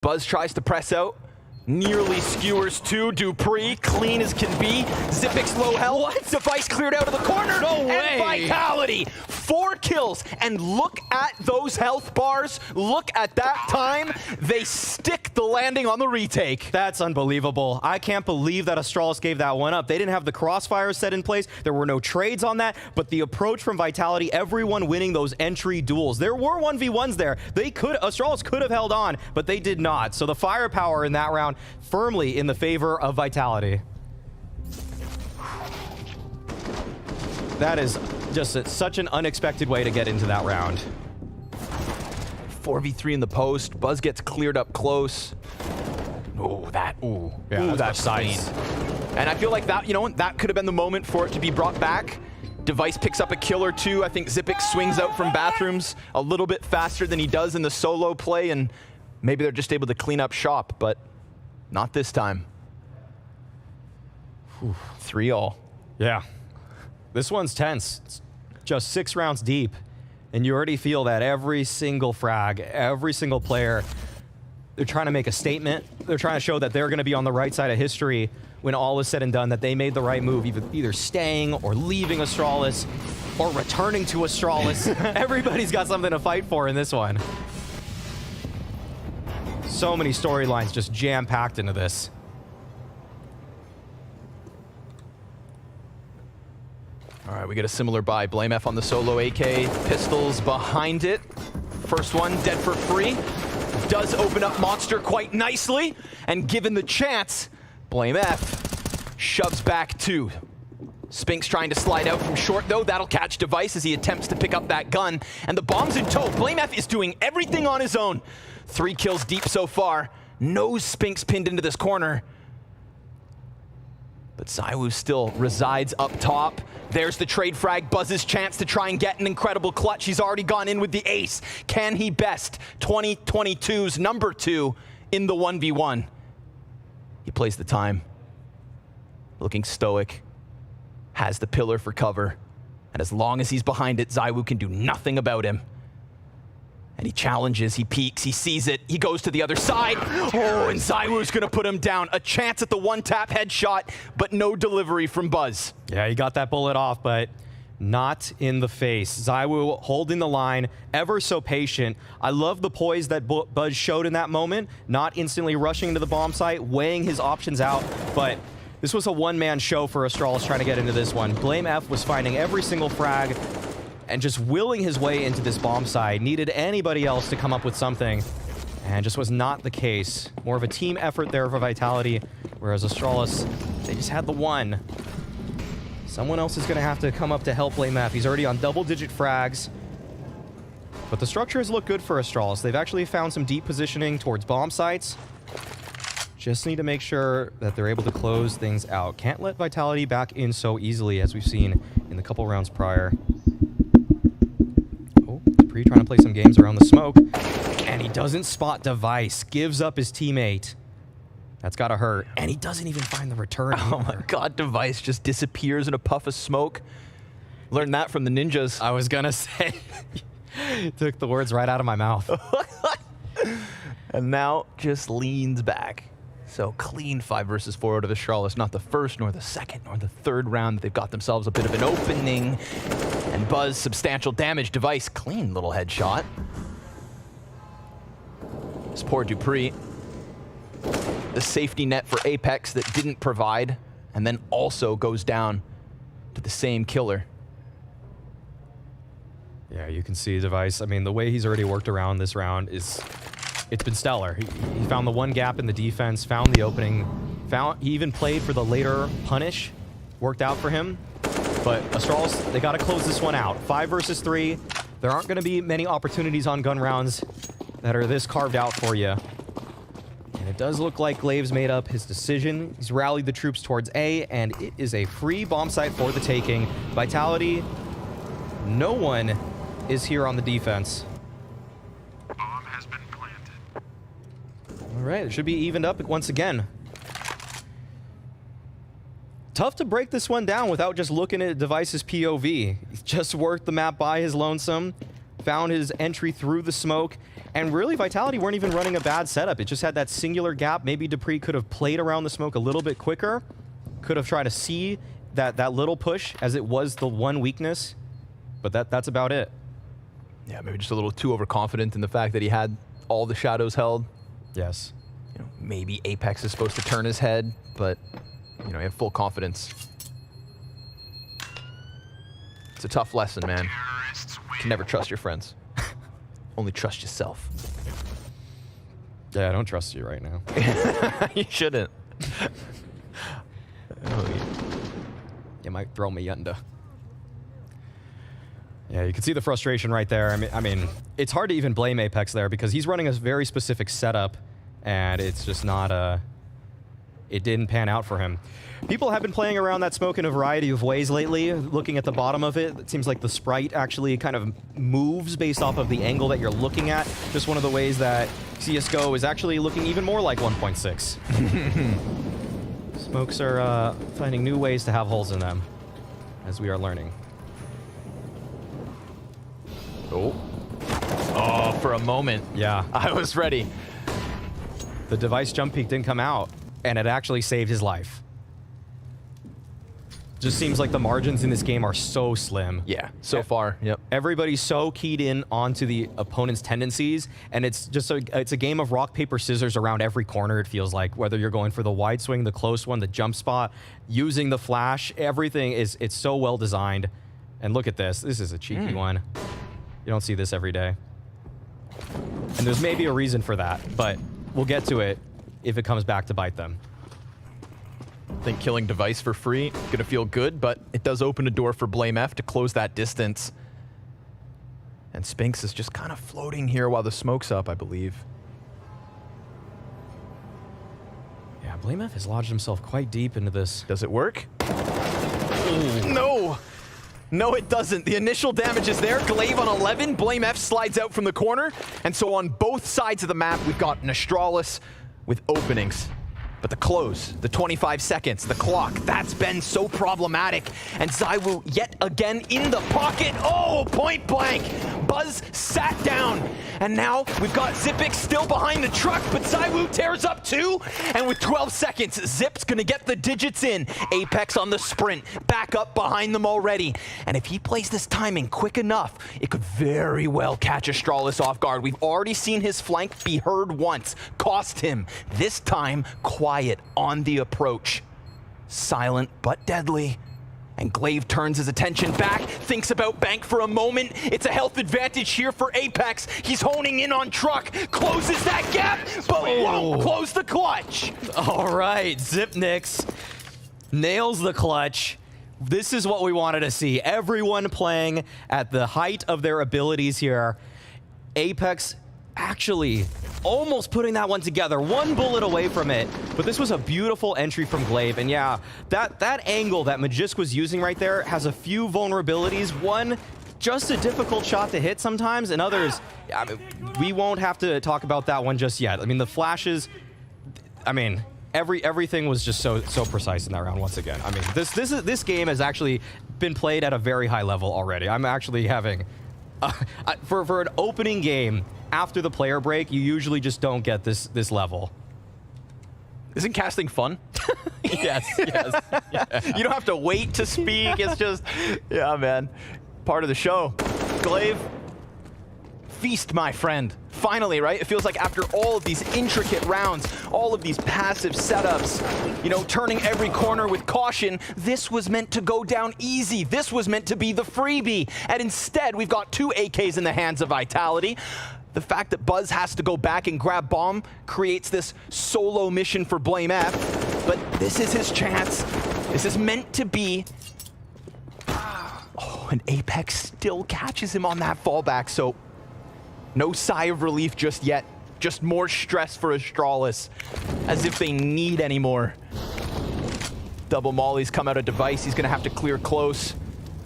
Buzz tries to press out. Nearly skewers two. Dupree, clean as can be. Zipix low health. What? Device cleared out of the corner. No way. And Vitality. 4 kills. And look at those health bars. Look at that time. They stick the landing on the retake. That's unbelievable. I can't believe that Astralis gave that one up. They didn't have the crossfire set in place. There were no trades on that. But the approach from Vitality, everyone winning those entry duels. There were 1v1s there. Astralis could have held on, but they did not. So the firepower in that round firmly in the favor of Vitality. That is just such an unexpected way to get into that round. 4v3 in the post. Buzz gets cleared up close. That's nice. And I feel like that, that could have been the moment for it to be brought back. Device picks up a kill or two. I think Zipix swings out from bathrooms a little bit faster than he does in the solo play, and maybe they're just able to clean up shop, but not this time. 3-all. Yeah. This one's tense. It's just 6 rounds deep, and you already feel that every single frag, every single player, they're trying to make a statement. They're trying to show that they're going to be on the right side of history when all is said and done, that they made the right move, either staying or leaving Astralis or returning to Astralis. Everybody's got something to fight for in this one. So many storylines just jam-packed into this. All right, we get a similar buy. Blame F on the solo AK. Pistols behind it. First one, dead for free. Does open up Monster quite nicely. And given the chance, Blame F shoves back 2. Spinks trying to slide out from short, though. That'll catch Device as he attempts to pick up that gun. And the bomb's in tow. Blame F is doing everything on his own. 3 kills deep so far. No Spinks pinned into this corner. But ZywOo still resides up top. There's the trade frag. Buzz's chance to try and get an incredible clutch. He's already gone in with the ace. Can he best 2022's number 2 in the 1v1? He plays the time. Looking stoic. Has the pillar for cover. And as long as he's behind it, ZywOo can do nothing about him. And he challenges, he peeks, he sees it, he goes to the other side. Oh, and ZywOo's gonna put him down. A chance at the one-tap headshot, but no delivery from Buzz. Yeah, he got that bullet off, but not in the face. ZywOo holding the line, ever so patient. I love the poise that Buzz showed in that moment, not instantly rushing into the bomb site, weighing his options out, but this was a one-man show for Astralis trying to get into this one. Blame F was finding every single frag and just willing his way into this bomb site. Needed anybody else to come up with something, and just was not the case. More of a team effort there for Vitality, whereas Astralis, they just had the one. Someone else is going to have to come up to help Blame F. He's already on double-digit frags, but the structures look good for Astralis. They've actually found some deep positioning towards bomb sites. Just need to make sure that they're able to close things out. Can't let Vitality back in so easily as we've seen in the couple rounds prior. Trying to play some games around the smoke, and he doesn't spot Device. Gives up his teammate. That's gotta hurt. And he doesn't even find the return. Oh my god, Device just disappears in a puff of smoke. Learned that from the ninjas. I was gonna say. Took the words right out of my mouth. And now just leans back. So clean 5 versus 4 out of Astralis. Not the first, nor the second, nor the third round. They've got themselves a bit of an opening. And Buzz, substantial damage. Device, clean little headshot. This poor Dupree. The safety net for Apex that didn't provide, and then also goes down to the same killer. Yeah, you can see Device. I mean, the way he's already worked around this round is... It's been stellar. He found the one gap in the defense, found the opening, he even played for the later punish. Worked out for him. But Astralis, they got to close this one out. 5 versus 3. There aren't going to be many opportunities on gun rounds that are this carved out for you. And it does look like Glave's made up his decision. He's rallied the troops towards A, and it is a free bomb site for the taking. Vitality, no one is here on the defense. Bomb has been planted. All right, it should be evened up once again. Tough to break this one down without just looking at Device's POV. He's just worked the map by his lonesome, found his entry through the smoke, And really, Vitality weren't even running a bad setup. It just had that singular gap. Maybe Dupree could have played around the smoke a little bit quicker. Could have tried to see that little push, as it was the one weakness. But that's about it. Yeah, maybe just a little too overconfident in the fact that he had all the shadows held. Yes. You know, maybe Apex is supposed to turn his head, but you know, he had full confidence. It's a tough lesson, man. You can never trust your friends. Only trust yourself. Yeah, I don't trust you right now. You shouldn't. You might throw me under. Yeah, you can see the frustration right there. I mean, it's hard to even blame Apex there because he's running a very specific setup, and it's just not it didn't pan out for him. People have been playing around that smoke in a variety of ways lately. Looking at the bottom of it, it seems like the sprite actually kind of moves based off of the angle that you're looking at. Just one of the ways that CSGO is actually looking even more like 1.6. Smokes are finding new ways to have holes in them, as we are learning. Oh, for a moment. Yeah. I was ready. The device jump peak didn't come out, and it actually saved his life. Just seems like the margins in this game are so slim. Yeah, so far, yep. Everybody's so keyed in onto the opponent's tendencies, and it's just it's a game of rock, paper, scissors around every corner, it feels like. Whether you're going for the wide swing, the close one, the jump spot, using the flash, everything it's so well designed. And look at this. This is a cheeky one. You don't see this every day. And there's maybe a reason for that, but we'll get to it if it comes back to bite them. I think killing Device for free gonna feel good, but it does open a door for Blame F to close that distance. And Spinks is just kind of floating here while the smoke's up, I believe. Yeah, Blame F has lodged himself quite deep into this. Does it work? No! No, it doesn't. The initial damage is there. Glaive on 11. Blame F slides out from the corner. And so on both sides of the map, we've got an Astralis with openings. But the close, the 25 seconds, the clock, that's been so problematic. And ZywOo yet again in the pocket. Oh, point blank. Buzz sat down. And now we've got Zipix still behind the truck, but ZywOo tears up too. And with 12 seconds, Zip's gonna get the digits in. Apex on the sprint, back up behind them already. And if he plays this timing quick enough, it could very well catch Astralis off guard. We've already seen his flank be heard once, cost him. This time, quiet on the approach. Silent but deadly. And Glaive turns his attention back, thinks about Bank for a moment. It's a health advantage here for Apex. He's honing in on Truck, closes that gap, but won't close the clutch. All right, Zipnix nails the clutch. This is what we wanted to see. Everyone playing at the height of their abilities here. Apex actually almost putting that one together, one bullet away from it, but this was a beautiful entry from Glaive. And yeah, that angle that Magisk was using right there has a few vulnerabilities. One, just a difficult shot to hit sometimes, and others, I mean, we won't have to talk about that one just yet. I mean, the flashes, I mean, everything was just so precise in that round once again. I mean, this game has actually been played at a very high level already. I'm actually having for an opening game after the player break, you usually just don't get this level. Isn't casting fun? Yes, yes. Yeah. You don't have to wait to speak. It's just, yeah, man. Part of the show. Glaive, feast, my friend. Finally, right? It feels like after all of these intricate rounds, all of these passive setups, you know, turning every corner with caution, this was meant to go down easy. This was meant to be the freebie. And instead, we've got 2 AKs in the hands of Vitality. The fact that Buzz has to go back and grab bomb creates this solo mission for Blame F, but this is his chance. This is meant to be. Oh, and Apex still catches him on that fallback, so no sigh of relief just yet. Just more stress for Astralis, as if they need any more. Double mollies come out of Device. He's gonna have to clear close.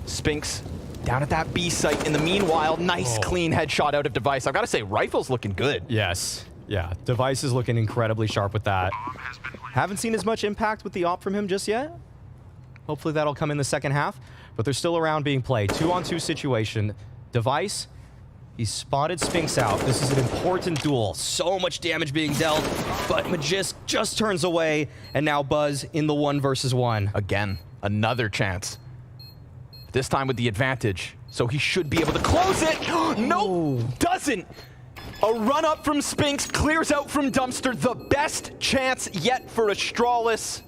Spinks down at that B site. In the meanwhile, nice clean headshot out of Device. I've got to say, Rifle's looking good. Yes. Yeah, Device is looking incredibly sharp with that. Haven't seen as much impact with the op from him just yet. Hopefully that'll come in the second half. But there's still a round being played. 2-on-2 situation. Device He spotted Spinks out. This is an important duel. So much damage being dealt, but Magisk just turns away, and now Buzz in the 1 versus 1. Again, another chance. This time with the advantage, so he should be able to close it. No, doesn't. A run up from Spinks, clears out from Dumpster, the best chance yet for Astralis.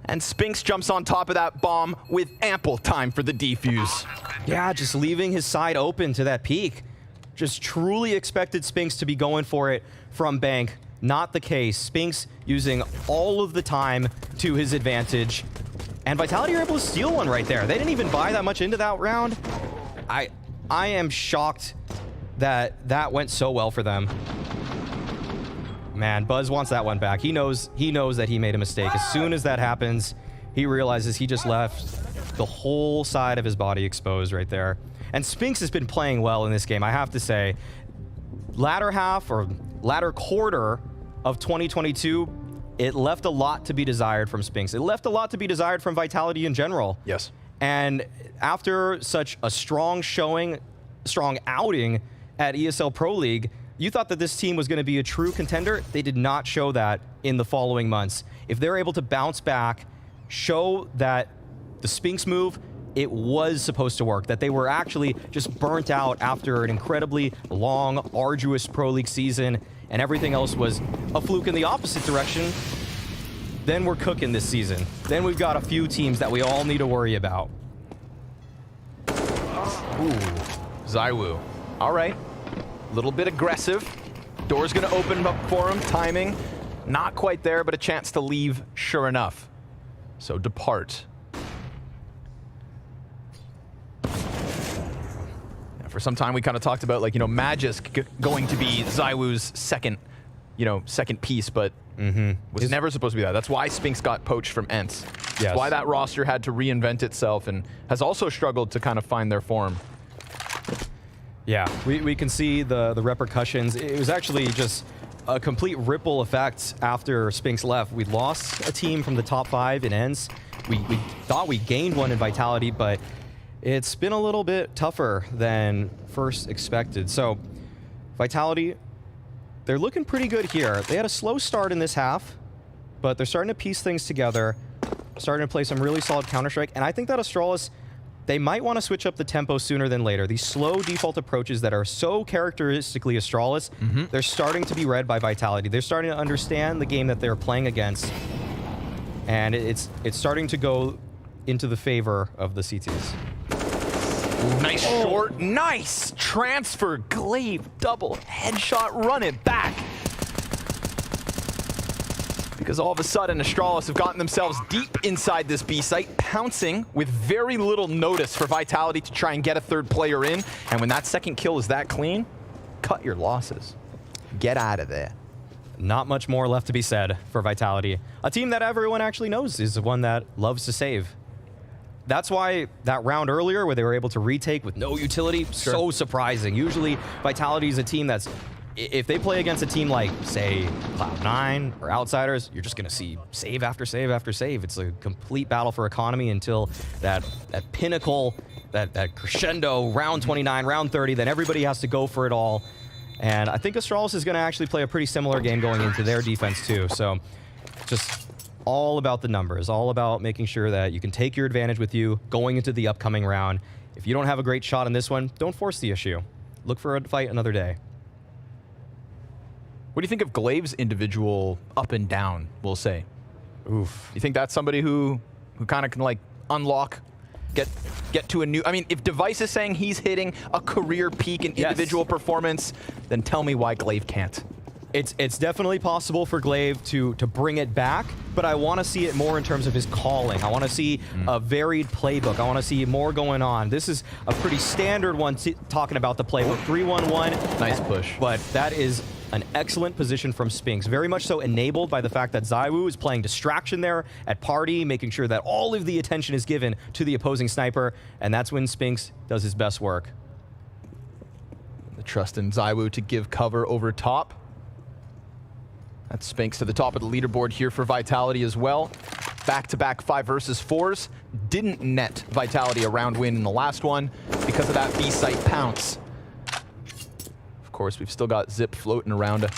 And Spinks jumps on top of that bomb with ample time for the defuse. Yeah, just leaving his side open to that peak. Just truly expected Spinks to be going for it from Bank. Not the case. Spinks using all of the time to his advantage. And Vitality are able to steal one right there. They didn't even buy that much into that round. I am shocked that that went so well for them. Man, Buzz wants that one back. He knows that he made a mistake. As soon as that happens, he realizes he just left the whole side of his body exposed right there. And Spinks has been playing well in this game, I have to say. Latter half or latter quarter of 2022, it left a lot to be desired from Spinks. It left a lot to be desired from Vitality in general. Yes. And after such a strong showing, strong outing at ESL Pro League, you thought that this team was going to be a true contender. They did not show that in the following months. If they're able to bounce back, show that the Spinks move, it was supposed to work, that they were actually just burnt out after an incredibly long, arduous Pro League season, and everything else was a fluke in the opposite direction, then we're cooking this season. Then we've got a few teams that we all need to worry about. Ooh, ZywOo. All right. A little bit aggressive. Door's gonna open up for him. Timing, not quite there, but a chance to leave, sure enough. So depart. Yeah, for some time we kind of talked about, like, Magisk going to be ZywOo's second piece, but was never supposed to be that. That's why Spinks got poached from Ents. Yes. Why that roster had to reinvent itself and has also struggled to kind of find their form. Yeah, we can see the repercussions. It was actually just a complete ripple effect after Spinks left. We lost a team from the top 5 in Ents. We thought we gained one in Vitality, but it's been a little bit tougher than first expected. So Vitality, they're looking pretty good here. They had a slow start in this half, but they're starting to piece things together, starting to play some really solid Counter-Strike, and I think that Astralis, they might want to switch up the tempo sooner than later. These slow default approaches that are so characteristically Astralis, they're starting to be read by Vitality. They're starting to understand the game that they're playing against, and it's starting to go into the favor of the CTs. Nice short, nice transfer, glaive, double, headshot, run it back. Because all of a sudden, Astralis have gotten themselves deep inside this B site, pouncing with very little notice for Vitality to try and get a third player in. And when that second kill is that clean, cut your losses. Get out of there. Not much more left to be said for Vitality. A team that everyone actually knows is the one that loves to save. That's why that round earlier where they were able to retake with no utility, so surprising. Usually Vitality is a team that's, if they play against a team like, say, Cloud9 or Outsiders, you're just going to see save after save after save. It's a complete battle for economy until that pinnacle, that crescendo, round 29, round 30, then everybody has to go for it all. And I think Astralis is going to actually play a pretty similar game going into their defense too. So just all about the numbers, all about making sure that you can take your advantage with you going into the upcoming round. If you don't have a great shot in this one, don't force the issue. Look for a fight another day. What do you think of Glaive's individual up and down, we'll say? Oof. You think that's somebody who kind of can, like, unlock, get to a new... I mean, if Device is saying he's hitting a career peak in individual performance, then tell me why Glaive can't. It's definitely possible for Glaive to bring it back, but I want to see it more in terms of his calling. I want to see a varied playbook. I want to see more going on. This is a pretty standard one talking about the playbook. 3-1-1. Nice push. But that is an excellent position from Spinks. Very much so enabled by the fact that ZywOo is playing distraction there at Party, making sure that all of the attention is given to the opposing sniper, and that's when Spinks does his best work. The trust in ZywOo to give cover over top. That's Spinks to the top of the leaderboard here for Vitality as well. Back-to-back 5 versus 4s. Didn't net Vitality a round win in the last one because of that B-site pounce. Of course, we've still got Zip floating around.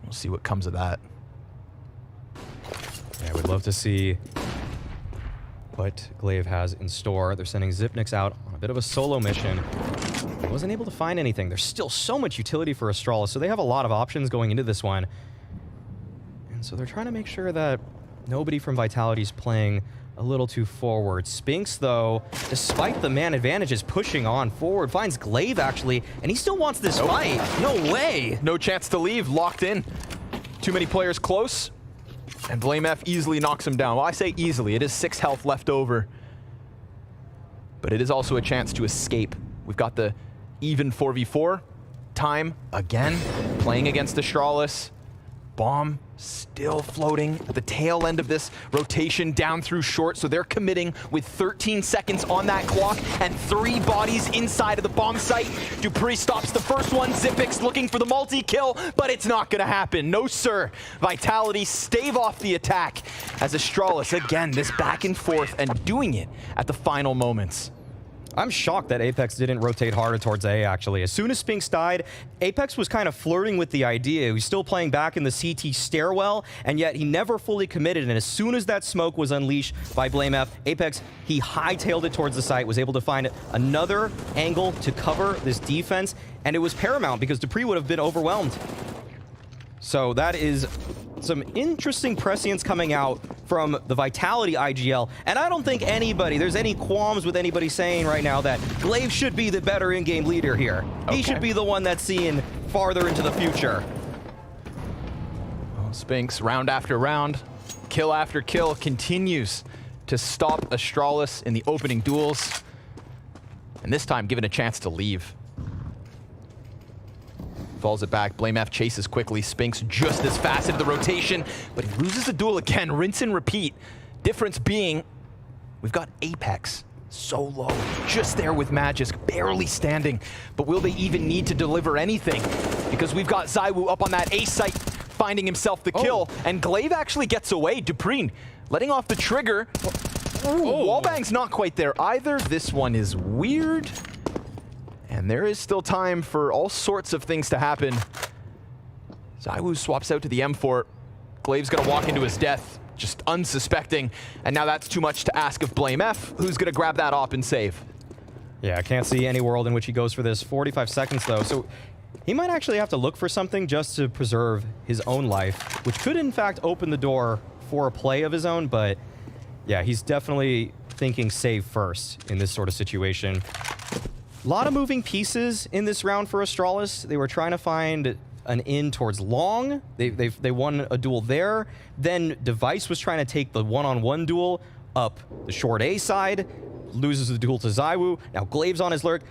We'll see what comes of that. Yeah, we'd love to see what Glaive has in store. They're sending Zipnix out on a bit of a solo mission. He wasn't able to find anything. There's still so much utility for Astralis, so they have a lot of options going into this one. And so they're trying to make sure that nobody from Vitality's playing a little too forward. Spinks, though, despite the man advantage, is pushing on forward. Finds Glaive, actually, and he still wants this fight. No way. No chance to leave. Locked in. Too many players close. And BlameF easily knocks him down. Well, I say easily. It is 6 health left over. But it is also a chance to escape. We've got the even 4v4 time again. Playing against Astralis. Bomb still floating at the tail end of this rotation down through short, so they're committing with 13 seconds on that clock and 3 bodies inside of the bomb site. Dupree stops the first one. Zipix looking for the multi-kill, but it's not gonna happen. No, sir. Vitality stave off the attack as Astralis, again, this back and forth and doing it at the final moments. I'm shocked that Apex didn't rotate harder towards A, actually. As soon as Spinks died, Apex was kind of flirting with the idea. He was still playing back in the CT stairwell, and yet he never fully committed. And as soon as that smoke was unleashed by BlameF, Apex, he hightailed it towards the site, was able to find another angle to cover this defense, and it was paramount because Dupree would have been overwhelmed. So that is some interesting prescience coming out from the Vitality IGL. And I don't think there's any qualms with anybody saying right now that Glaive should be the better in-game leader here. Okay. He should be the one that's seeing farther into the future. Well, Spinks, round after round, kill after kill, continues to stop Astralis in the opening duels. And this time given a chance to leave. Falls it back. BlameF chases quickly. Spinks just as fast into the rotation, but he loses the duel again. Rinse and repeat. Difference being, we've got Apex so low, just there with Magisk, barely standing. But will they even need to deliver anything? Because we've got ZywOo up on that A site, finding himself the kill, and Glaive actually gets away. Dupree letting off the trigger. Ooh, Wallbang's not quite there either. This one is weird. And there is still time for all sorts of things to happen. ZywOo swaps out to the M4. Glaive's gonna walk into his death, just unsuspecting. And now that's too much to ask of BlameF, who's gonna grab that op and save. Yeah, I can't see any world in which he goes for this. 45 seconds though, so he might actually have to look for something just to preserve his own life, which could in fact open the door for a play of his own, but yeah, he's definitely thinking save first in this sort of situation. A lot of moving pieces in this round for Astralis. They were trying to find an in towards long. They won a duel there. Then Device was trying to take the one-on-one duel up the short A side, loses the duel to ZywOo. Now Glaive's on his lurk.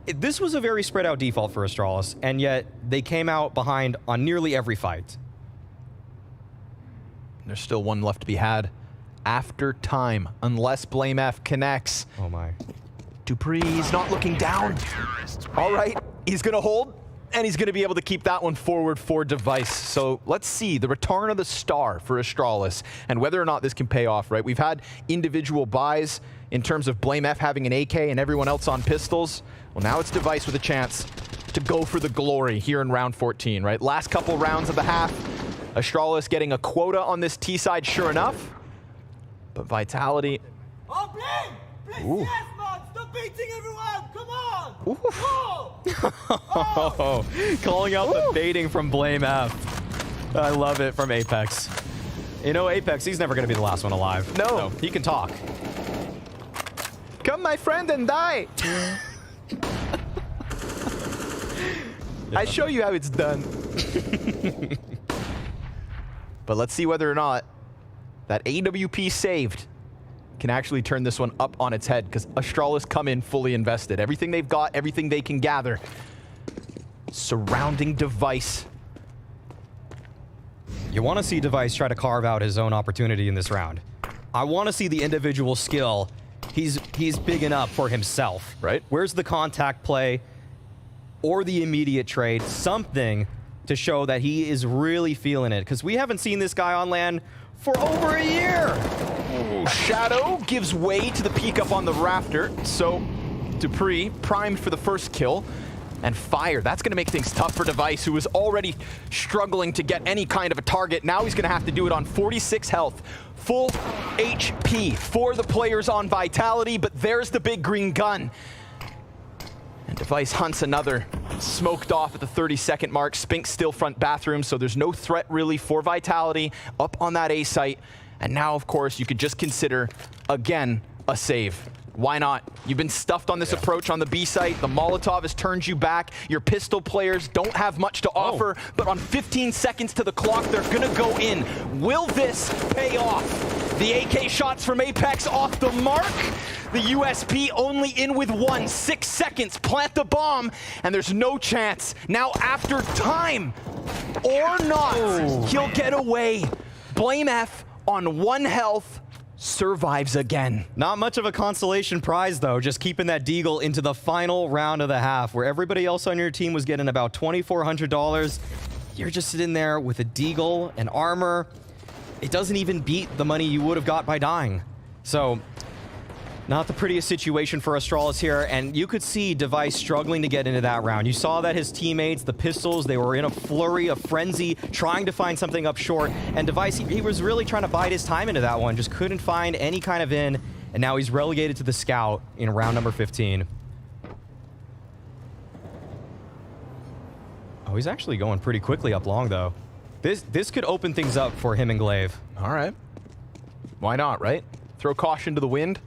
This was a very spread out default for Astralis, and yet they came out behind on nearly every fight. There's still one left to be had after time, unless BlameF connects. Oh my. Dupree's not looking down. All right, he's gonna hold, and he's gonna be able to keep that one forward for Device. So let's see the return of the star for Astralis and whether or not this can pay off, right? We've had individual buys in terms of BlameF having an AK and everyone else on pistols. Well, now it's Device with a chance to go for the glory here in round 14, right? Last couple rounds of the half, Astralis getting a quota on this T side, sure enough. But Vitality. Oh, Blame! Blame, yes, man! Stop beating everyone! Come on! Oh. Calling out the baiting from BlameF. I love it from Apex. You know, Apex, he's never going to be the last one alive. No. So he can talk. Come, my friend, and die! I show you how it's done. But let's see whether or not that AWP saved can actually turn this one up on its head, because Astralis come in fully invested. Everything they've got, everything they can gather. Surrounding Device. You want to see Device try to carve out his own opportunity in this round. I want to see the individual skill he's bigging up for himself. Right. Where's the contact play or the immediate trade? Something to show that he is really feeling it, because we haven't seen this guy on LAN for over a year. Ooh, Shadow gives way to the peek up on the rafter, so Dupree primed for the first kill. And fire, that's gonna make things tough for Device, who was already struggling to get any kind of a target. Now he's gonna have to do it on 46 health. Full HP for the players on Vitality, but there's the big green gun. And Device hunts another, smoked off at the 30-second mark. Spinks still front bathroom, so there's no threat really for Vitality up on that A site. And now, of course, you could just consider, again, a save. Why not? You've been stuffed on this approach on the B site. The Molotov has turned you back. Your pistol players don't have much to offer, but on 15 seconds to the clock, they're gonna go in. Will this pay off? The AK shots from Apex off the mark. The USP only in with 1. 6 seconds, plant the bomb, and there's no chance. Now after time, or not, he'll get away. Blame F on 1 health. Survives again. Not much of a consolation prize, though, just keeping that deagle into the final round of the half, where everybody else on your team was getting about $2,400. You're just sitting there with a deagle and armor. It doesn't even beat the money you would have got by dying. So, not the prettiest situation for Astralis here, and you could see Device struggling to get into that round. You saw that his teammates, the Pistols, they were in a flurry, a frenzy, trying to find something up short, and Device, he was really trying to bide his time into that one, just couldn't find any kind of in, and now he's relegated to the Scout in round number 15. Oh, he's actually going pretty quickly up long, though. This could open things up for him and Glaive. All right. Why not, right? Throw caution to the wind.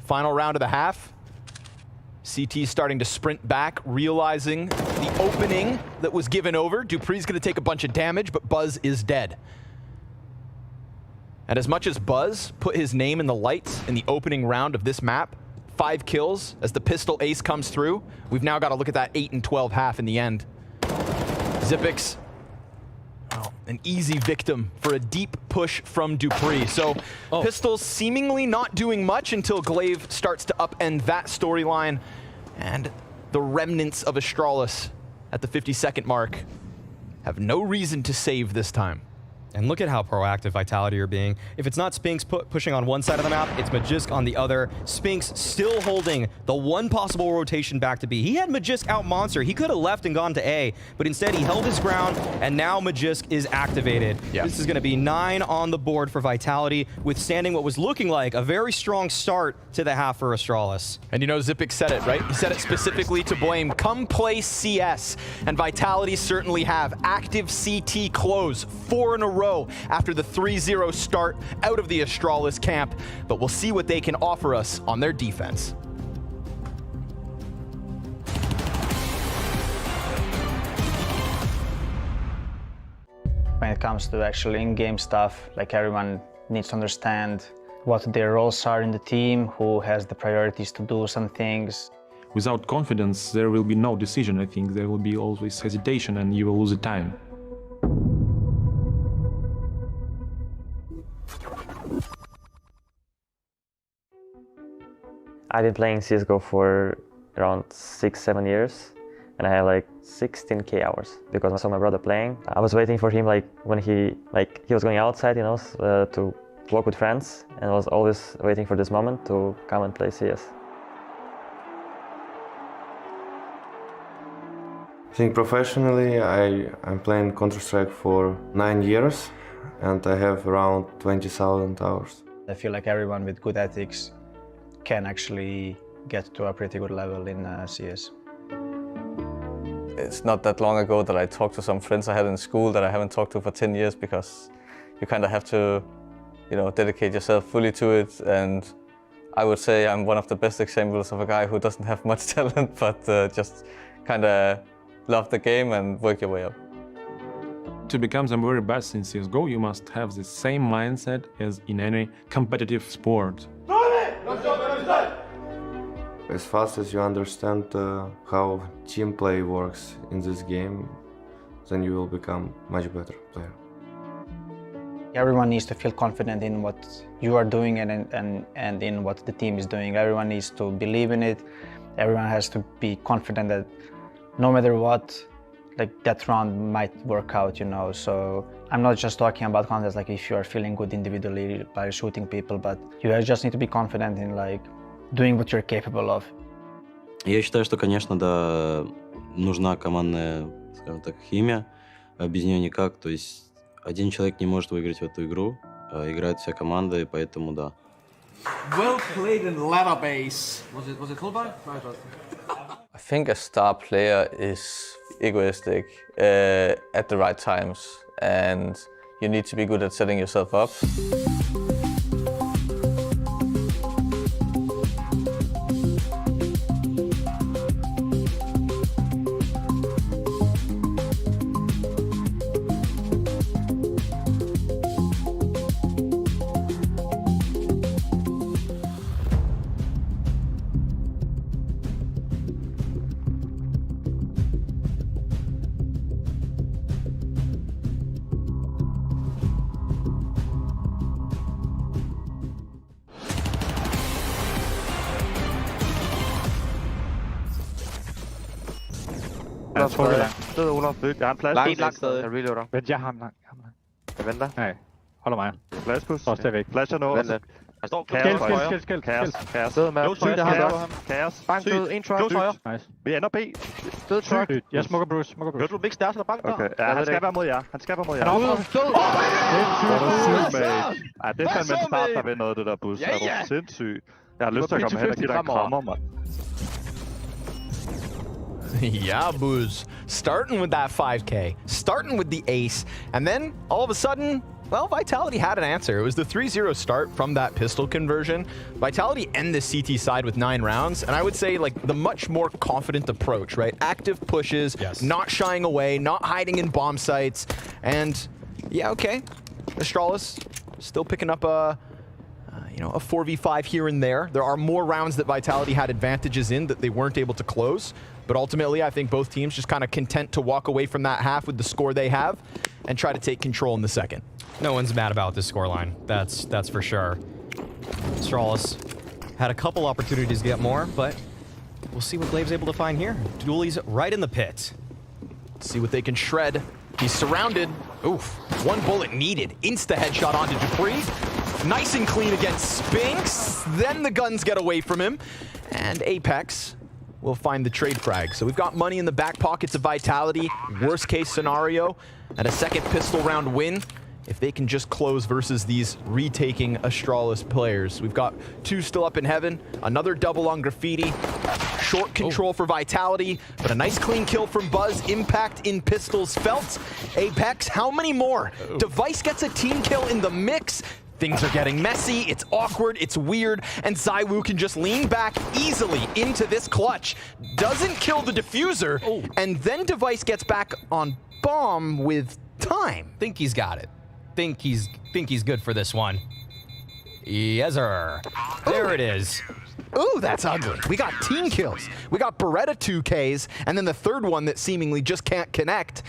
Final round of the half. CT starting to sprint back, realizing the opening that was given over. Dupree's gonna take a bunch of damage, but Buzz is dead. And as much as Buzz put his name in the lights in the opening round of this map, 5 kills as the pistol ace comes through, we've now got to look at that 8 and 12 half in the end. Xyp9x, an easy victim for a deep push from Dupree. So Pistols seemingly not doing much until Glaive starts to upend that storyline, and the remnants of Astralis at the 50-second mark have no reason to save this time. And look at how proactive Vitality are being. If it's not Spinks pushing on one side of the map, it's Magisk on the other. Spinks still holding the one possible rotation back to B. He had Magisk out monster. He could have left and gone to A, but instead he held his ground, and now Magisk is activated. Yeah. This is going to be 9 on the board for Vitality, withstanding what was looking like a very strong start to the half for Astralis. And you know, Xyp9x said it, right? He said it specifically to Blame. Come play CS. And Vitality certainly have. Active CT close, 4 in a row after the 3-0 start out of the Astralis camp, but we'll see what they can offer us on their defense. When it comes to actually in-game stuff, like everyone needs to understand what their roles are in the team, who has the priorities to do some things. Without confidence, there will be no decision, I think. There will be always hesitation and you will lose the time. I've been playing CSGO for around 6-7 years, and I had like 16k hours because I saw my brother playing. I was waiting for him when he was going outside, you know, to walk with friends, and I was always waiting for this moment to come and play CS. I think professionally I'm playing Counter-Strike for 9 years, and I have around 20,000 hours. I feel like everyone with good ethics can actually get to a pretty good level in CS. It's not that long ago that I talked to some friends I had in school that I haven't talked to for 10 years because you kind of have to, you know, dedicate yourself fully to it. And I would say I'm one of the best examples of a guy who doesn't have much talent, but just kind of love the game and work your way up. To become the very best in CSGO, you must have the same mindset as in any competitive sport. As fast as you understand how team play works in this game, then you will become much better player. Everyone needs to feel confident in what you are doing and in what the team is doing. Everyone needs to believe in it. Everyone has to be confident that no matter what, like that round might work out, you know. So I'm not just talking about contests like if you are feeling good individually by shooting people, but you just need to be confident in like doing what you're capable of. Я считаю, что, конечно, да, нужна командная, скажем так, химия, без нее никак. То есть один человек не может выиграть в эту игру, играет вся команда, и поэтому да. Well played in ladder base. Was it called by? I think a star player is egoistic at the right times, and you need to be good at setting yourself up. Jeg tror, det er langt. Sted Olaf. Jeg har en plads. Helt langt stadig. Jeg reloader. Vent, jeg har ham langt. Jeg venter. Nej, holder mig. Flashpush. Også der væk. Flasher nu. Vent lidt. Jeg står Skæld. Kaos. Sidder med. Sygt, Der har kaos. ham. Kaos. Bank død. En truck. Nice. Vi ender B. Død truck. Jeg smukker Bruce. Hørte du Mix der, så der bank der? Okay. Ja, han skal være mod jer. Han skal være mod jer. Han er oppe. Død. Ja, det er fandme en start, der vil noget, det der bus. Er du sindssyg? Jeg har lyst til at komme hen og give dig en krammer, mand. Yeah, Booze. Starting with that 5K, starting with the ace, and then all of a sudden, well, Vitality had an answer. It was the 3-0 start from that pistol conversion. Vitality end the CT side with 9 rounds, and I would say like the much more confident approach, right? Active pushes, not shying away, not hiding in bomb sites, and yeah, okay. Astralis still picking up a 4v5 here and there. There are more rounds that Vitality had advantages in that they weren't able to close. But ultimately, I think both teams just kind of content to walk away from that half with the score they have and try to take control in the second. No one's mad about this scoreline. That's for sure. Astralis had a couple opportunities to get more, but we'll see what Glave's able to find here. Dooley's right in the pit. See what they can shred. He's surrounded. Oof. One bullet needed. Insta headshot onto Dupree. Nice and clean against Spinks. Then the guns get away from him. And Apex will find the trade frag. So we've got money in the back pockets of Vitality. Worst case scenario, and a second pistol round win if they can just close versus these retaking Astralis players. We've got 2 still up in heaven, another double on Graffiti. Short control for Vitality, but a nice clean kill from Buzz. Impact in pistols felt. Apex, how many more? Device gets a team kill in the mix. Things are getting messy, it's awkward, it's weird, and ZywOo can just lean back easily into this clutch. Doesn't kill the diffuser, and then Device gets back on bomb with time. Think he's got it. Think he's good for this one. Yes, sir. There it is. Ooh, that's ugly. We got team kills. We got Beretta 2Ks, and then the third one that seemingly just can't connect.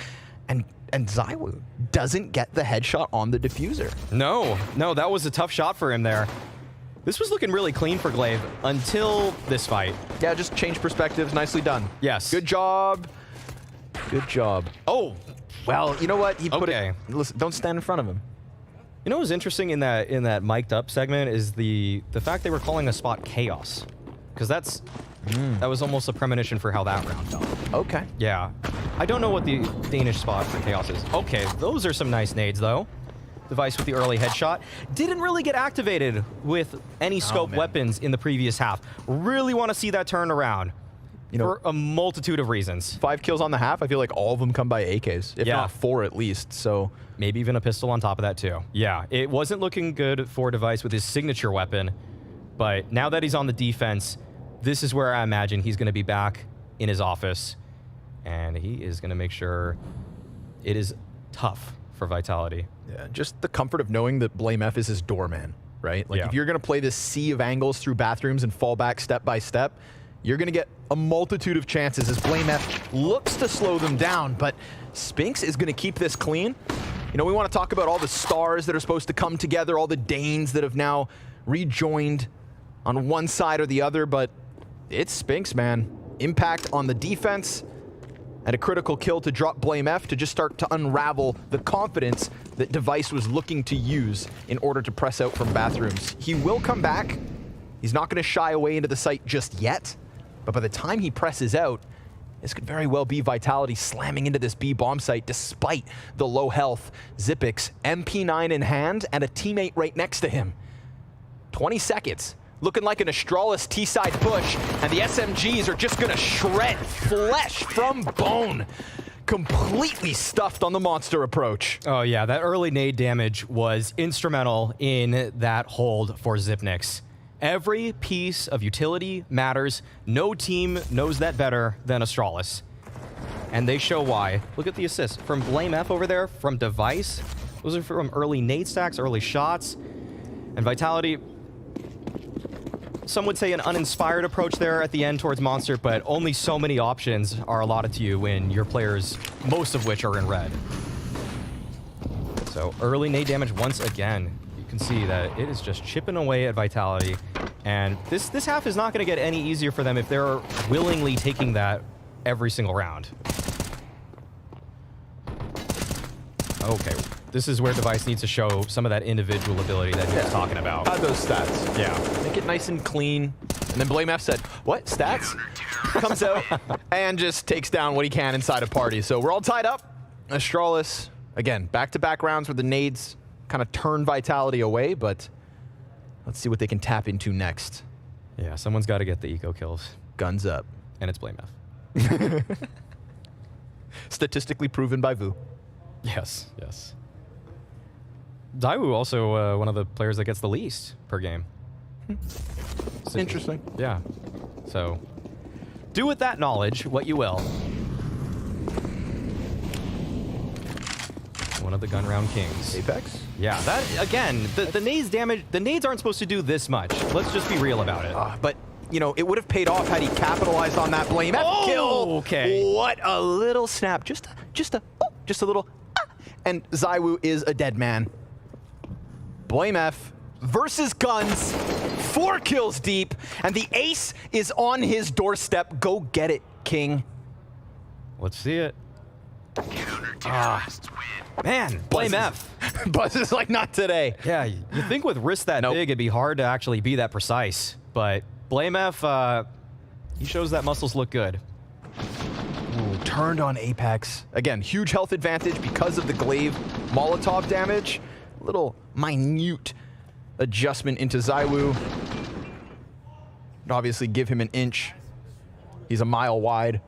And ZywOo doesn't get the headshot on the diffuser. No, that was a tough shot for him there. This was looking really clean for Glaive until this fight. Yeah, just change perspectives. Nicely done. Yes. Good job. Good job. Oh, well, you know what? He put it. Listen, don't stand in front of him. You know what was interesting in that mic'd up segment is the fact they were calling a spot Chaos, because that was almost a premonition for how that round felt. Okay. Yeah. I don't know what the Danish spot for Chaos is. Okay, those are some nice nades, though. Device with the early headshot. Didn't really get activated with any scope weapons in the previous half. Really want to see that turn around. For a multitude of reasons. 5 kills on the half, I feel like all of them come by AKs, if not 4 at least, so. Maybe even a pistol on top of that, too. Yeah, it wasn't looking good for Device with his signature weapon, but now that he's on the defense, this is where I imagine he's going to be back in his office, and he is going to make sure it is tough for Vitality. Yeah, just the comfort of knowing that Blame F is his doorman, right? Like, if you're going to play this sea of angles through bathrooms and fall back step by step, you're going to get a multitude of chances as Blame F looks to slow them down, but Spinks is going to keep this clean. You know, we want to talk about all the stars that are supposed to come together, all the Danes that have now rejoined on one side or the other, but it's Spinks, man. Impact on the defense and a critical kill to drop Blame F to just start to unravel the confidence that Device was looking to use in order to press out from bathrooms. He will come back. He's not going to shy away into the site just yet, but by the time he presses out, This could very well be Vitality slamming into this B bomb site despite the low health. Xyp9x, MP9 in hand, and a teammate right next to him. 20 seconds. Looking like an Astralis T-side push, and the SMGs are just gonna shred flesh from bone. Completely stuffed on the monster approach. Oh yeah, that early nade damage was instrumental in that hold for Xyp9x. Every piece of utility matters. No team knows that better than Astralis. And they show why. Look at the assists from BlameF over there, from Device. Those are from early nade stacks, early shots. And Vitality, some would say an uninspired approach there at the end towards Monster, but only so many options are allotted to you when your players, most of which are in red. So early nade damage once again. You can see that it is just chipping away at Vitality. And this half is not going to get any easier for them if they're willingly taking that every single round. Okay, this is where Device needs to show some of that individual ability that he was talking about. Those stats. Yeah. Make it nice and clean. And then BlameF said, what, stats? Comes out and just takes down what he can inside a party. So we're all tied up. Astralis, again, back-to-back rounds where the nades kind of turn Vitality away, but let's see what they can tap into next. Yeah, someone's got to get the eco kills. Guns up. And it's BlameF. Statistically proven by Vu. Yes, yes. Daiwu also one of the players that gets the least per game. Interesting. Yeah. So, do with that knowledge what you will. One of the gun round kings. Apex? Yeah, that, again, the nades damage, the nades aren't supposed to do this much. Let's just be real about it. But, you know, it would have paid off had he capitalized on that BlameF kill. Okay. What a little snap. Just a little, and ZywOo is a dead man. BlameF versus Guns, 4 kills deep, and the ace is on his doorstep. Go get it, King. Let's see it. Man, BlameF. Buzz is like, not today. Yeah, you think with wrists that big, it'd be hard to actually be that precise. But BlameF, he shows that muscles look good. Ooh, turned on Apex. Again, huge health advantage because of the glaive Molotov damage. Little minute adjustment into ZywOo. Would obviously give him an inch. He's a mile wide.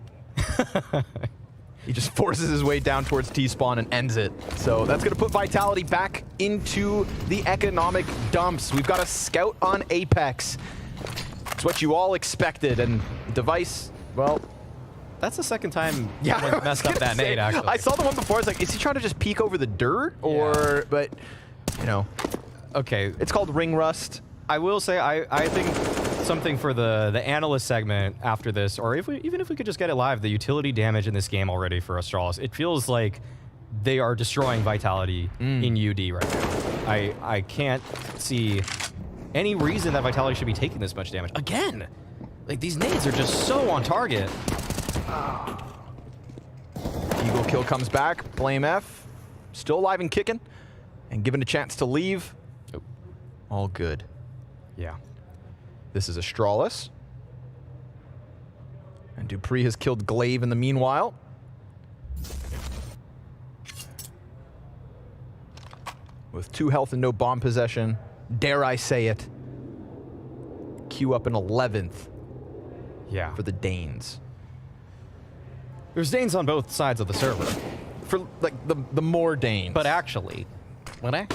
He just forces his way down towards T-spawn and ends it. So that's going to put Vitality back into the economic dumps. We've got a scout on Apex. It's what you all expected. And Device, well, that's the second time yeah, messed up that nade, actually. I saw the one before. I was like, is he trying to just peek over the dirt? Or, yeah. But, you know. Okay. It's called ring rust. I will say, I think something for the analyst segment after this, or even if we could just get it live, the utility damage in this game already for Astralis, it feels like they are destroying Vitality in UD right now. I can't see any reason that Vitality should be taking this much damage. Again, like these nades are just so on target. Eagle kill comes back. BlameF still alive and kicking and given a chance to leave. Oh. All good. Yeah. This is Astralis. And Dupree has killed Glaive in the meanwhile. With 2 health and no bomb possession. Dare I say it. Queue up an 11th. Yeah. For the Danes. There's Danes on both sides of the server. For like the more Danes. But actually, I'm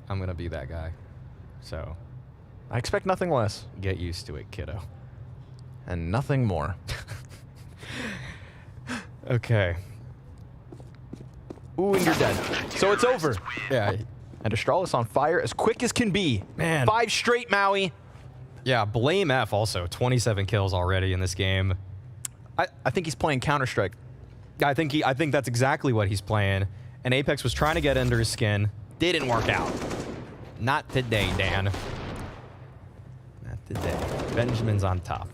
gonna be that guy. So I expect nothing less. Get used to it, kiddo. And nothing more. Okay. Ooh, and you're dead. So it's over. Yeah. And Astralis on fire as quick as can be. Man. 5 straight Maui. Yeah, BlameF also. 27 kills already in this game. I think he's playing Counter-Strike. I think that's exactly what he's playing. And Apex was trying to get under his skin. Didn't work out. Not today, Dan. Not today. Benjamin's on top.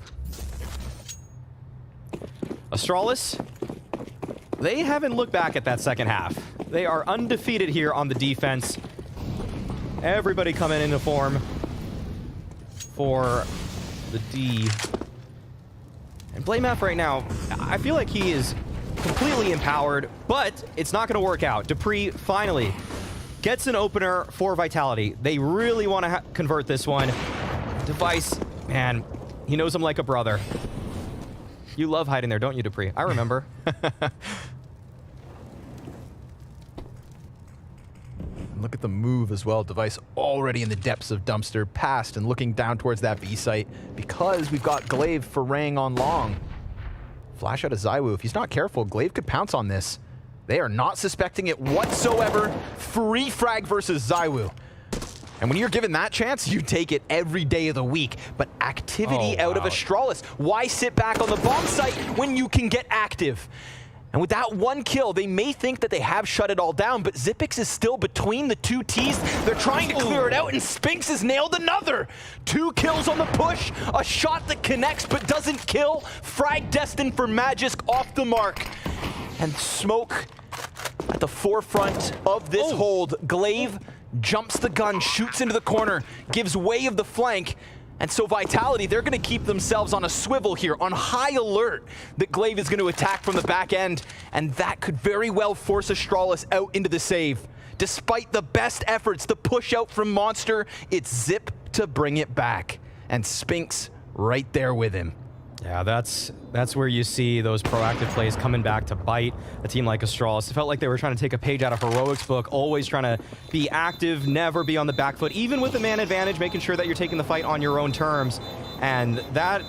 Astralis, they haven't looked back at that second half. They are undefeated here on the defense. Everybody coming into form for the D. And BlameF right now, I feel like he is completely empowered, but it's not going to work out. Dupree finally gets an opener for Vitality. They really want to convert this one. Device, man, he knows him like a brother. You love hiding there, don't you, Dupree? I remember. Look at the move as well. Device already in the depths of Dumpster, past and looking down towards that B site because we've got Glaive foraying on long. Flash out of ZywOo. If he's not careful, Glaive could pounce on this. They are not suspecting it whatsoever. Free frag versus ZywOo. And when you're given that chance, you take it every day of the week. But activity out of Astralis. Why sit back on the bomb site when you can get active? And with that one kill, they may think that they have shut it all down, but Xyp9x is still between the two Ts. They're trying to clear it out, and Spinx has nailed another. 2 kills on the push, a shot that connects but doesn't kill. Frag destined for Magisk off the mark. And Smoke at the forefront of this hold. Glaive jumps the gun, shoots into the corner, gives way of the flank. And so Vitality, they're going to keep themselves on a swivel here, on high alert that Glaive is going to attack from the back end. And that could very well force Astralis out into the save. Despite the best efforts, the push out from Monster, it's Xyp to bring it back. And Spinx right there with him. Yeah, that's where you see those proactive plays coming back to bite a team like Astralis. It felt like they were trying to take a page out of Heroic's book, always trying to be active, never be on the back foot, even with the man advantage, making sure that you're taking the fight on your own terms. And that,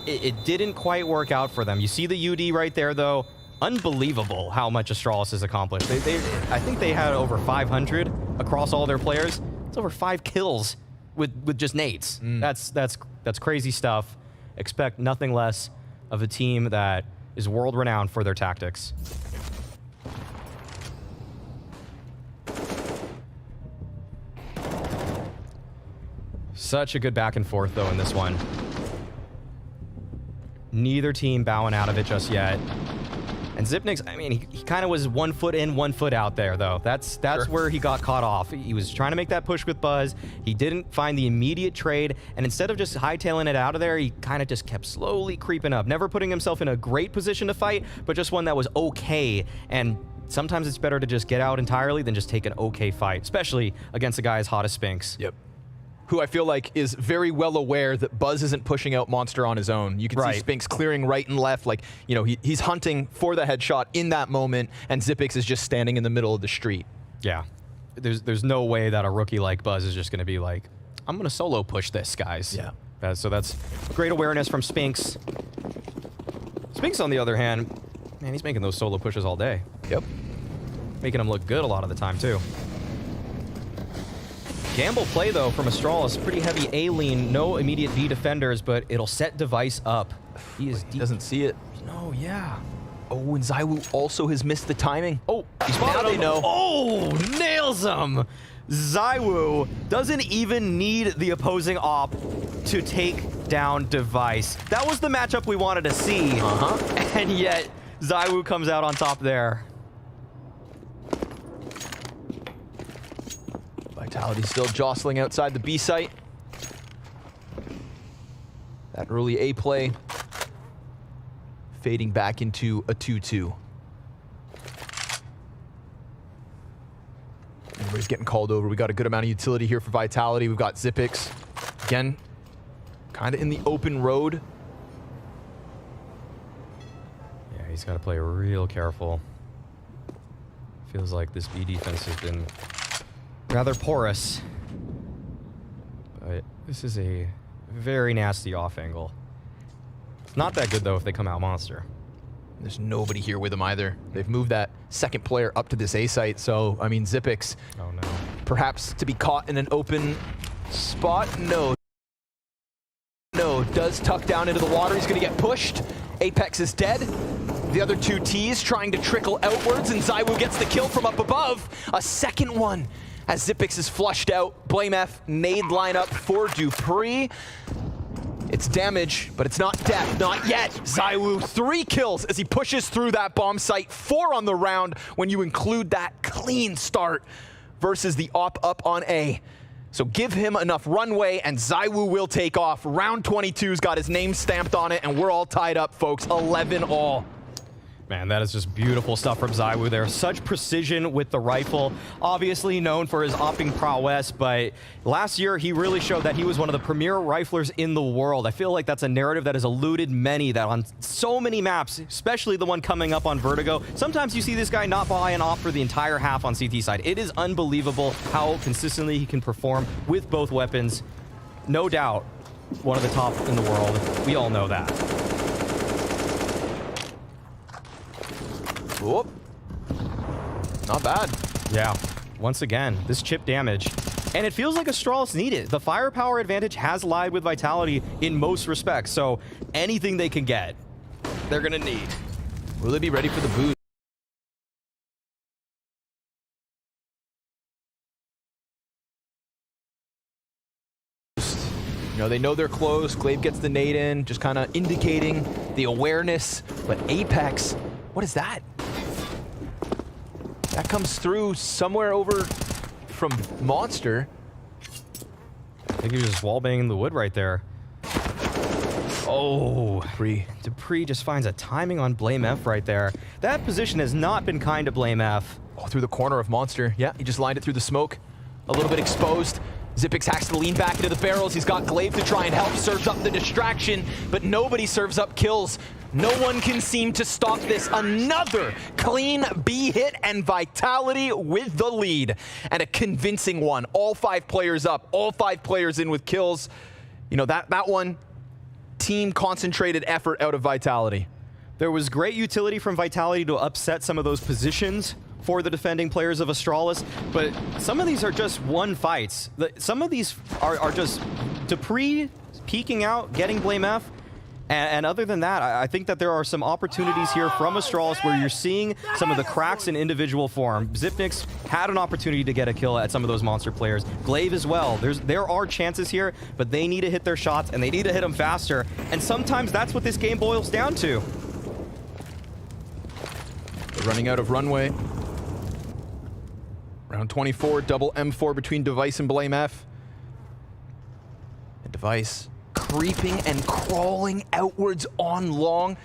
it didn't quite work out for them. You see the UD right there, though. Unbelievable how much Astralis has accomplished. I think they had over 500 across all their players. It's over 5 kills with just nades. That's crazy stuff. Expect nothing less of a team that is world-renowned for their tactics. Such a good back and forth, though, in this one. Neither team bowing out of it just yet. And Xyp9x, I mean, he kind of was 1 foot in, 1 foot out there, though. That's where he got caught off. He was trying to make that push with Buzz. He didn't find the immediate trade, and instead of just hightailing it out of there, he kind of just kept slowly creeping up, never putting himself in a great position to fight, but just one that was okay. And sometimes it's better to just get out entirely than just take an okay fight, especially against a guy as hot as Spinx. Yep. Who I feel like is very well aware that Buzz isn't pushing out Monster on his own. You can see Spinx clearing right and left, like, you know, he's hunting for the headshot in that moment, and Xyp9x is just standing in the middle of the street. Yeah. There's no way that a rookie like Buzz is just going to be like, I'm going to solo push this, guys. Yeah. So that's great awareness from Spinx. Spinx, on the other hand, man, he's making those solo pushes all day. Yep. Making them look good a lot of the time, too. Gamble play, though, from Astralis. Pretty heavy A lean, no immediate B defenders, but it'll set Device up. He doesn't see it. No, yeah. Oh, and ZywOo also has missed the timing. Oh, now they know. Oh, nails him. ZywOo doesn't even need the opposing op to take down Device. That was the matchup we wanted to see. And yet, ZywOo comes out on top there. Vitality still jostling outside the B site. That early A play fading back into a 2-2. Everybody's getting called over. We got a good amount of utility here for Vitality. We've got Xyp9x. Again, kind of in the open road. Yeah, he's got to play real careful. Feels like this B defense has been rather porous, but this is a very nasty off angle. It's not that good, though, if they come out Monster. There's nobody here with them either. They've moved that second player up to this A site, so, I mean, Xyp9x, oh, no. Perhaps to be caught in an open spot? No. No, does tuck down into the water. He's going to get pushed. Apex is dead. The other two Ts trying to trickle outwards, and ZywOo gets the kill from up above. A second one as Xyp9x is flushed out. BlameF nade lineup for Dupree. It's damage, but it's not death, not yet. ZywOo, 3 kills as he pushes through that bomb site. 4 on the round when you include that clean start versus the op up on A. So give him enough runway and ZywOo will take off. Round 22's got his name stamped on it and we're all tied up, folks. 11 all. Man, that is just beautiful stuff from ZywOo there. Such precision with the rifle. Obviously known for his opping prowess, but last year he really showed that he was one of the premier riflers in the world. I feel like that's a narrative that has eluded many, that on so many maps, especially the one coming up on Vertigo, sometimes you see this guy not buy and off for the entire half on CT side. It is unbelievable how consistently he can perform with both weapons. No doubt, one of the top in the world. We all know that. Whoop. Not bad. Yeah, once again, this chip damage. And it feels like Astralis need it. The firepower advantage has lied with Vitality in most respects, so anything they can get, they're gonna need. Will they be ready for the boost? You know, they know they're close. Glaive gets the nade in, just kind of indicating the awareness. But Apex, what is that? That comes through somewhere over from Monster. I think he was just wallbanging the wood right there. Oh, Dupree just finds a timing on Blame F right there. That position has not been kind to Blame F. Oh, through the corner of Monster. Yeah, he just lined it through the smoke. A little bit exposed. Xyp9x has to lean back into the barrels. He's got Glaive to try and help, serves up the distraction, but nobody serves up kills. No one can seem to stop this. Another clean B hit and Vitality with the lead. And a convincing one. All 5 players up, all 5 players in with kills. You know, that one, team concentrated effort out of Vitality. There was great utility from Vitality to upset some of those positions for the defending players of Astralis, but some of these are just one fights. Some of these are just Dupree peeking out, getting Blame F, and other than that, I think that there are some opportunities here from Astralis where you're seeing some of the cracks in individual form. Xyp9x had an opportunity to get a kill at some of those Monster players. Glaive as well. There are chances here, but they need to hit their shots, and they need to hit them faster, and sometimes that's what this game boils down to. They're running out of runway. Round 24, double M4 between Device and Blame F. And Device creeping and crawling outwards on long.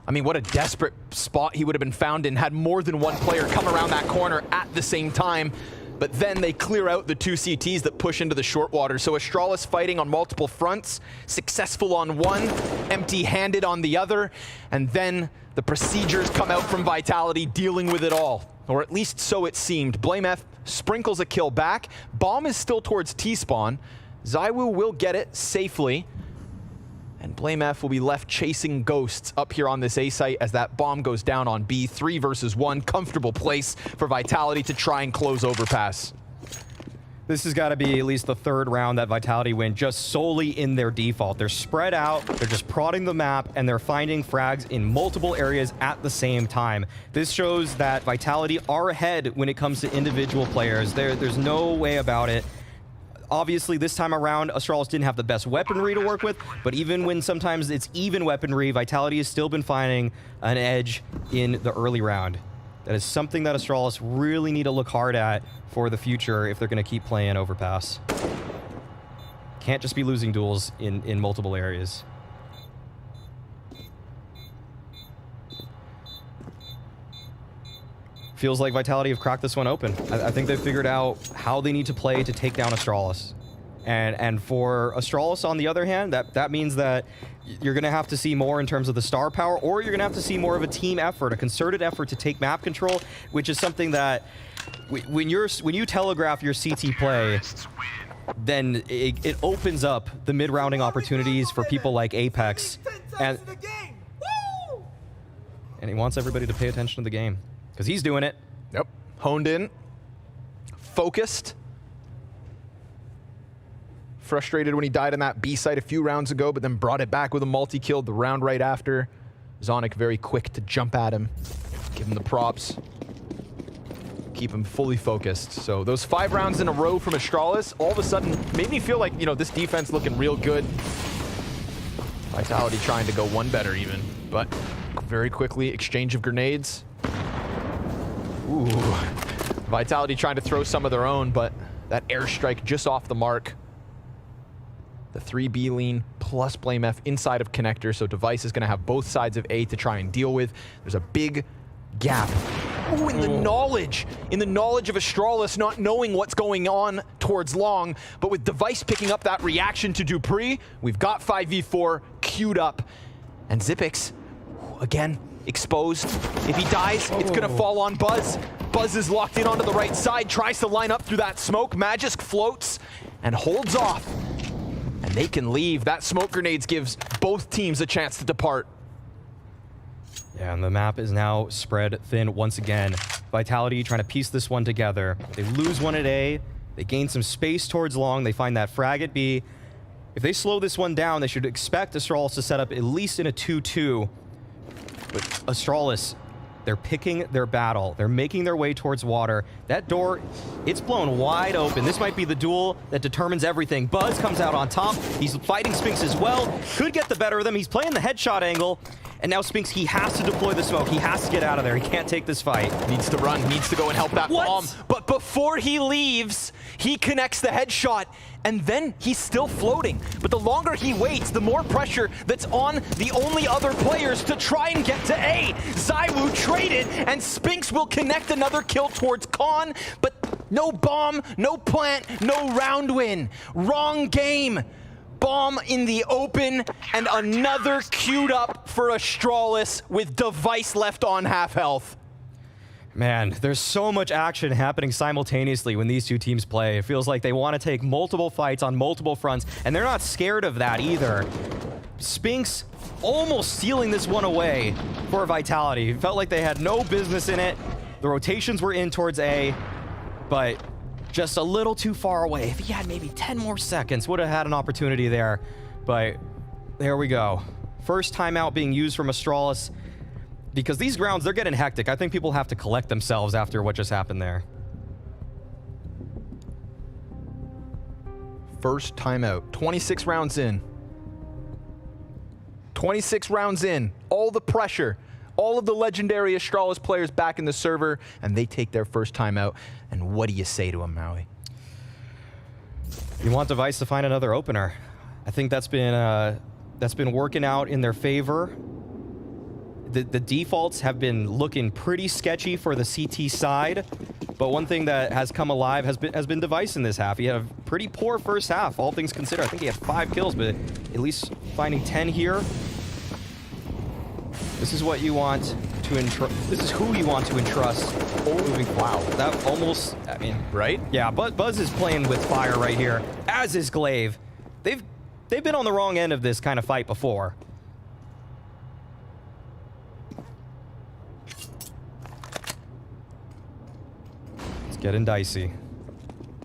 I mean, what a desperate spot he would have been found in had more than one player come around that corner at the same time. But then they clear out the 2 CTs that push into the short water. So Astralis fighting on multiple fronts, successful on one, empty-handed on the other, and then the procedures come out from Vitality dealing with it all. Or at least so it seemed. Blame F sprinkles a kill back. Bomb is still towards T-spawn. ZywOo will get it safely. And Blame F will be left chasing ghosts up here on this A site as that bomb goes down on B. 3 versus 1. Comfortable place for Vitality to try and close overpass. This has got to be at least the 3rd round that Vitality win just solely in their default. They're spread out, they're just prodding the map, and they're finding frags in multiple areas at the same time. This shows that Vitality are ahead when it comes to individual players. There's no way about it. Obviously, this time around, Astralis didn't have the best weaponry to work with, but even when sometimes it's even weaponry, Vitality has still been finding an edge in the early round. That is something that Astralis really need to look hard at for the future if they're going to keep playing Overpass. Can't just be losing duels in multiple areas. Feels like Vitality have cracked this one open. I think they've figured out how they need to play to take down Astralis. And for Astralis, on the other hand, that means that you're going to have to see more in terms of the star power, or you're going to have to see more of a team effort, a concerted effort to take map control, which is something that when you telegraph your CT play, then it opens up the mid-rounding opportunities for people like Apex. And he wants everybody to pay attention to the game, because he's doing it. Yep. Honed in. Focused. Frustrated when he died on that B site a few rounds ago, but then brought it back with a multi-kill the round right after. Zonic very quick to jump at him, give him the props, keep him fully focused. So those 5 rounds in a row from Astralis all of a sudden made me feel like, you know, this defense looking real good. Vitality trying to go one better even, but very quickly exchange of grenades. Ooh, Vitality trying to throw some of their own, but That airstrike just off the mark. The 3B lean plus Blame F inside of connector, so Device is going to have both sides of A to try and deal with. There's a big gap. Ooh, in the knowledge of Astralis not knowing what's going on towards long, but with Device picking up that reaction to Dupree, we've got 5v4 queued up. And Xyp9x, again, exposed. If he dies, it's gonna fall on Buzz. Buzz is locked in onto the right side, tries to line up through that smoke. Magisk floats and holds off. And they can leave. That smoke grenades gives both teams a chance to depart. Yeah, and the map is now spread thin once again. Vitality trying to piece this one together. They lose one at A. They gain some space towards long. They find that frag at B. If they slow this one down, they should expect Astralis to set up at least in a 2-2. But Astralis, they're picking their battle. They're making their way towards water. That door, it's blown wide open. This might be the duel that determines everything. Buzz comes out on top. He's fighting Spinx as well. Could get the better of them. He's playing the headshot angle. And now Spinx, he has to deploy the smoke. He has to get out of there. He can't take this fight. Needs to run, needs to go and help that bomb. But before he leaves, he connects the headshot, and then he's still floating. But the longer he waits, the more pressure that's on the only other players to try and get to A. ZywOo traded, and Spinx will connect another kill towards Con, but no bomb, no plant, no round win. Wrong game. Bomb in the open, and another queued up for Astralis with Device left on half health. Man, there's so much action happening simultaneously when these two teams play. It feels like they want to take multiple fights on multiple fronts, and they're not scared of that either. Spinx almost stealing this one away for Vitality. It felt like they had no business in it. The rotations were in towards A, but just a little too far away. If he had maybe 10 more seconds, would have had an opportunity there. But there we go. First timeout being used from Astralis, because these rounds, they're getting hectic. I think people have to collect themselves after what just happened there. First timeout, 26 rounds in. 26 rounds in, all the pressure. All of the legendary Astralis players back in the server, and they take their first timeout. And what do you say to them, Maui? You want Device to find another opener. I think that's been working out in their favor. The defaults have been looking pretty sketchy for the CT side, but one thing that has come alive has been Device in this half. He had a pretty poor first half, all things considered. I think he had 5 kills, but at least finding 10 here. This is what you want to entrust. This is who you want to entrust. Wow, that almost, I mean, right? Yeah, but Buzz is playing with fire right here, as is Glaive. They've been on the wrong end of this kind of fight before. It's getting dicey.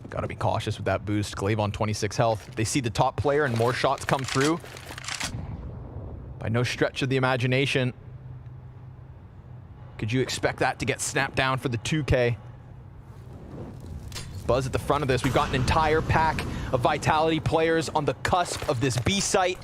Gotta be cautious with that boost. Glaive on 26 health. They see the top player and more shots come through. By no stretch of the imagination, could you expect that to get snapped down for the 2K? Buzz at the front of this. We've got an entire pack of Vitality players on the cusp of this B site.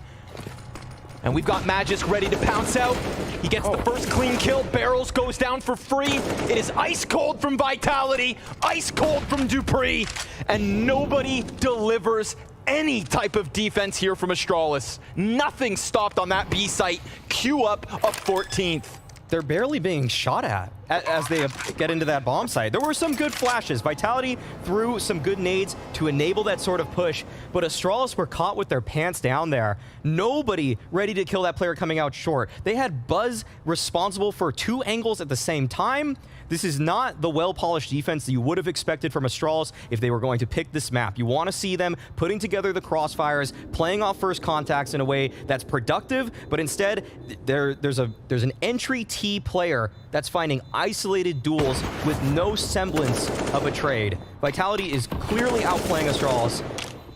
And we've got Magisk ready to pounce out. He gets the first clean kill. Barrels goes down for free. It is ice cold from Vitality, ice cold from Dupree, and nobody delivers any type of defense here from Astralis. Nothing stopped on that B site. Queue up a 14th. They're barely being shot at as they get into that bomb site. There were some good flashes. Vitality threw some good nades to enable that sort of push, but Astralis were caught with their pants down there. Nobody ready to kill that player coming out short. They had Buzz responsible for 2 angles at the same time. This is not the well-polished defense that you would have expected from Astralis if they were going to pick this map. You want to see them putting together the crossfires, playing off first contacts in a way that's productive, but instead there's an entry T player that's finding isolated duels with no semblance of a trade. Vitality is clearly outplaying Astralis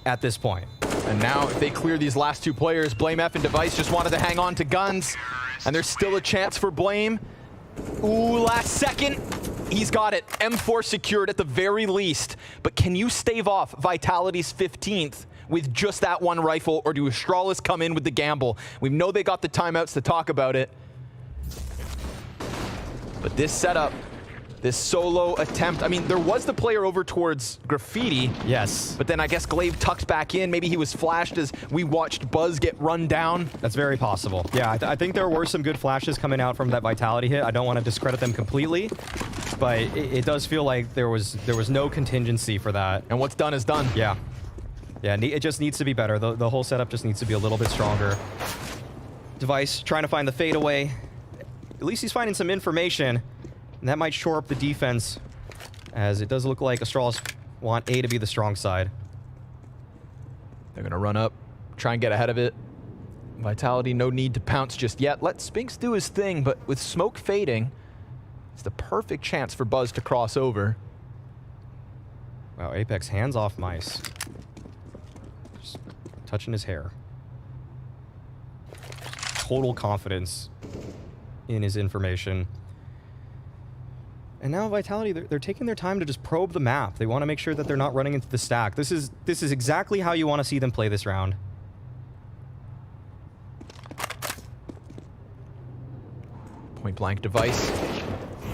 at this point. And now if they clear these last 2 players, Blame F and Device just wanted to hang on to guns, and there's still a chance for Blame. Ooh, last second. He's got it. M4 secured at the very least. But can you stave off Vitality's 15th with just that one rifle, or do Astralis come in with the gamble? We know they got the timeouts to talk about it. But this setup This solo attempt, I mean, there was the player over towards Graffiti. Yes. But then I guess Glaive tucked back in. Maybe he was flashed as we watched Buzz get run down. That's very possible. Yeah, I think there were some good flashes coming out from that Vitality hit. I don't want to discredit them completely, but it does feel like there was no contingency for that. And what's done is done. Yeah. Yeah, it just needs to be better. The whole setup just needs to be a little bit stronger. Device trying to find the fadeaway. At least he's finding some information. And that might shore up the defense, as it does look like Astralis want A to be the strong side. They're going to run up, try and get ahead of it. Vitality, no need to pounce just yet. Let Spinks do his thing, but with smoke fading, it's the perfect chance for Buzz to cross over. Wow, Apex hands off Mice. Just touching his hair. Total confidence in his information. And now Vitality, they're taking their time to just probe the map. They want to make sure that they're not running into the stack. This is exactly how you want to see them play this round. Point blank Device.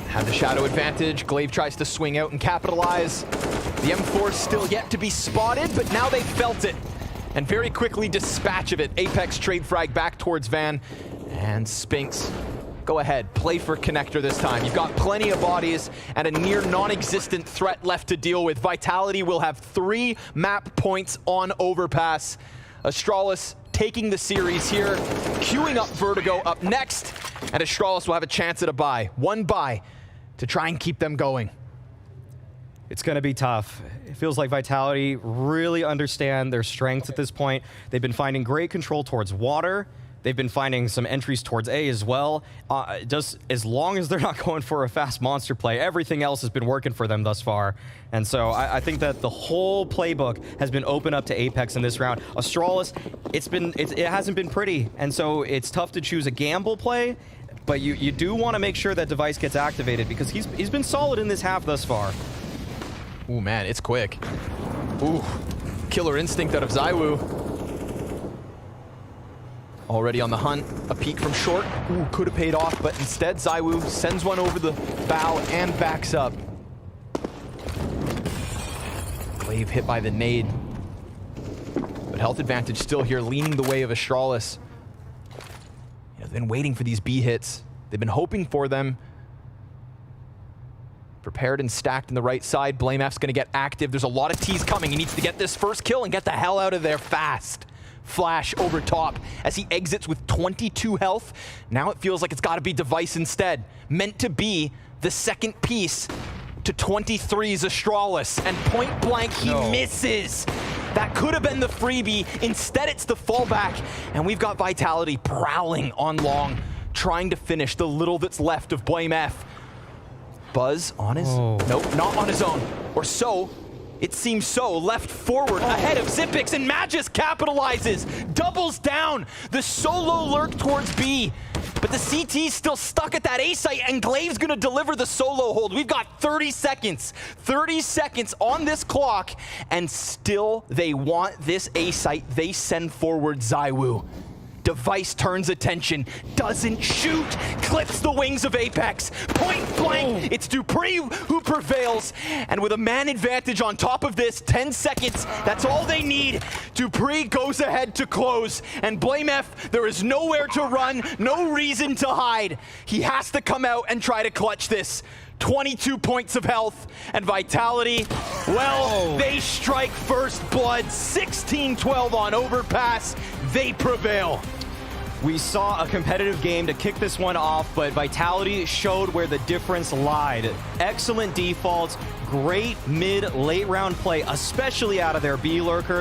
Had the shadow advantage. Glaive tries to swing out and capitalize. The M4 still yet to be spotted, but now they felt it. And very quickly dispatch of it. Apex trade frag back towards Van. And Spinks, go ahead, play for connector this time. You've got plenty of bodies and a near non-existent threat left to deal with. Vitality will have 3 map points on overpass. Astralis taking the series here, queuing up Vertigo up next, and Astralis will have a chance at a buy. 1 buy to try and keep them going. It's going to be tough. It feels like Vitality really understand their strengths at this point. They've been finding great control towards water. They've been finding some entries towards A as well. Just as long as they're not going for a fast monster play, everything else has been working for them thus far. And so I think that the whole playbook has been open up to Apex in this round. Astralis, it hasn't been pretty. And so it's tough to choose a gamble play, but you do want to make sure that Device gets activated because he's been solid in this half thus far. Ooh, man, it's quick. Ooh, killer instinct out of ZywOo. Already on the hunt, a peek from short. Ooh, could have paid off, but instead ZywOo sends one over the bow and backs up. Glaive hit by the nade. But health advantage still here, leaning the way of Astralis. They've been waiting for these B hits. They've been hoping for them. Prepared and stacked in the right side. BlameF's gonna get active. There's a lot of T's coming. He needs to get this first kill and get the hell out of there fast. Flash over top as he exits with 22 health. Now it feels like it's got to be Device instead. Meant to be the second piece to 23's Astralis. And point blank, he misses. That could have been the freebie. Instead, it's the fallback. And we've got Vitality prowling on long, trying to finish the little that's left of BlameF. Buzz on his... Nope, not on his own. Or so. It seems so. Left forward, ahead of Xyp9x, and Magis capitalizes, doubles down. The solo lurk towards B, but the CT's still stuck at that A site, and Glaive's gonna deliver the solo hold. We've got 30 seconds on this clock, and still they want this A site. They send forward ZywOo. Device turns attention, doesn't shoot, clips the wings of Apex. Point blank, it's dupreeh who prevails. And with a man advantage on top of this, 10 seconds, that's all they need. dupreeh goes ahead to close. And BlameF, there is nowhere to run, no reason to hide. He has to come out and try to clutch this. 22 points of health, and Vitality, well, they strike first blood. 16-12 on overpass. They prevail. We saw a competitive game to kick this one off, but Vitality showed where the difference lied. Excellent defaults, great mid-late round play, especially out of their B lurkers.